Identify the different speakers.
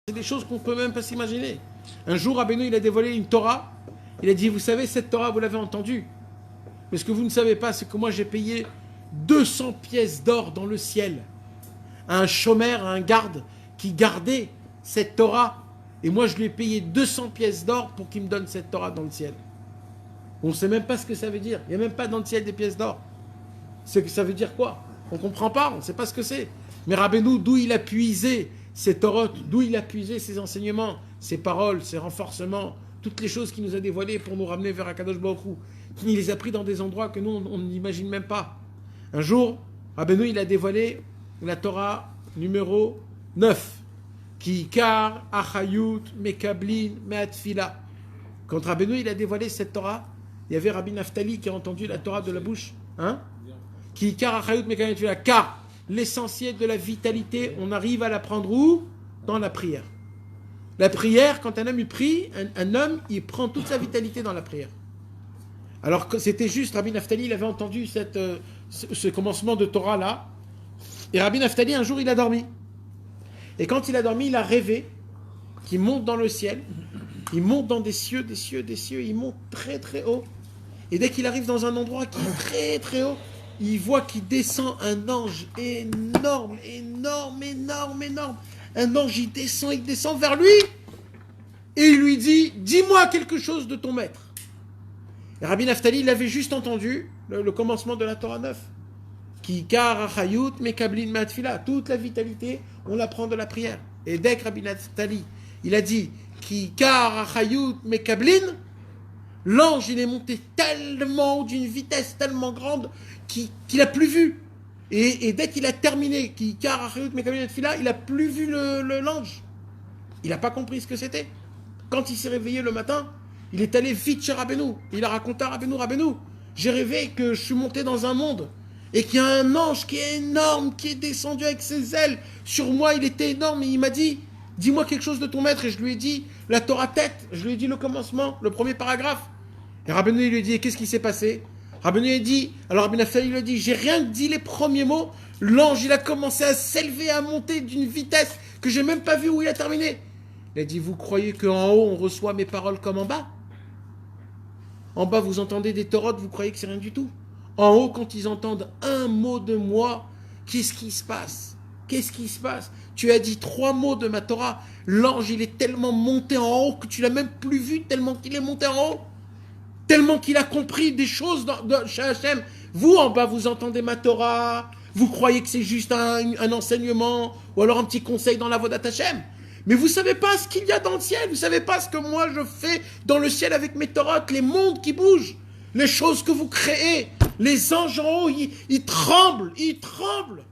Speaker 1: C'est des choses qu'on ne peut même pas s'imaginer. Un jour, Rabbeinu, il a dévoilé une Torah. Il a dit, vous savez, cette Torah, vous l'avez entendue. Mais ce que vous ne savez pas, c'est que moi, j'ai payé 200 pièces d'or dans le ciel à un chômeur, à un garde qui gardait cette Torah. Et moi, je lui ai payé 200 pièces d'or pour qu'il me donne cette Torah dans le ciel. On ne sait même pas ce que ça veut dire. Il n'y a même pas dans le ciel des pièces d'or. Ça veut dire quoi? On ne comprend pas, on ne sait pas ce que c'est. Mais Rabbeinu, d'où il a puisé ses Torot, d'où il a puisé ses enseignements, ses paroles, ses renforcements, toutes les choses qu'il nous a dévoilées pour nous ramener vers Akadosh Baruch Hu. Il les a pris dans des endroits que nous, on n'imagine même pas. Un jour, Rabbeinu, il a dévoilé la Torah numéro 9. Ki kar achayut mekablin me'atfila. Quand Rabbeinu, il a dévoilé cette Torah, il y avait Rabbi Naftali qui a entendu la Torah de la bouche. Hein? Ki kar achayut mekablin me'atfila. Car l'essentiel de la vitalité, on arrive à la prendre où? Dans la prière. La prière, quand un homme il prie, un homme, il prend toute sa vitalité dans la prière. Alors que c'était juste, Rabbi Naftali, il avait entendu ce commencement de Torah là, et Rabbi Naftali, un jour, il a dormi. Et quand il a dormi, il a rêvé qu'il monte dans le ciel, il monte dans des cieux, il monte très très haut. Et dès qu'il arrive dans un endroit qui est très très haut, il voit qu'il descend un ange énorme. Un ange, il descend vers lui, et il lui dit, dis-moi quelque chose de ton maître. Et Rabbi Naftali, il avait juste entendu le commencement de la Torah 9. Ki kar achayut mekablin me'atfila. Toute la vitalité, on la prend de la prière. Et dès que Rabbi Naftali, il a dit, Ki kar achayut mekablin, l'ange, il est monté tellement d'une vitesse tellement grande qu'il n'a plus vu. Et dès qu'il a terminé, Ki kar achayut mekablin me'atfila, il n'a plus vu l'ange. Il n'a pas compris ce que c'était. Quand il s'est réveillé le matin, il est allé vite chez Rabbeinu. Il a raconté à Rabbeinu, j'ai rêvé que je suis monté dans un monde et qu'il y a un ange qui est énorme, qui est descendu avec ses ailes sur moi, il était énorme, et il m'a dit, dis-moi quelque chose de ton maître, et je lui ai dit la Torah tête, je lui ai dit le commencement, le premier paragraphe. Et Rabbeinu, il lui a dit, qu'est-ce qui s'est passé? Rabbeinu, il a dit, alors Rabbi Naftali, il lui a dit, j'ai rien dit les premiers mots, l'ange, il a commencé à s'élever, à monter d'une vitesse que j'ai même pas vu où il a terminé. Il a dit, vous croyez qu'en haut, on reçoit mes paroles comme en bas? En bas, vous entendez des torotes, vous croyez que c'est rien du tout. En haut, quand ils entendent un mot de moi, qu'est-ce qui se passe? Qu'est-ce qui se passe? Tu as dit 3 mots de ma Torah. L'ange, il est tellement monté en haut que tu l'as même plus vu, tellement qu'il est monté en haut. Tellement qu'il a compris des choses chez Hachem. Vous, en bas, vous entendez ma Torah. Vous croyez que c'est juste un enseignement ou alors un petit conseil dans la Vodat Hachem. Mais vous ne savez pas ce qu'il y a dans le ciel. Vous ne savez pas ce que moi je fais dans le ciel avec mes torotes, les mondes qui bougent, les choses que vous créez. Les anges en haut, ils tremblent, ils tremblent.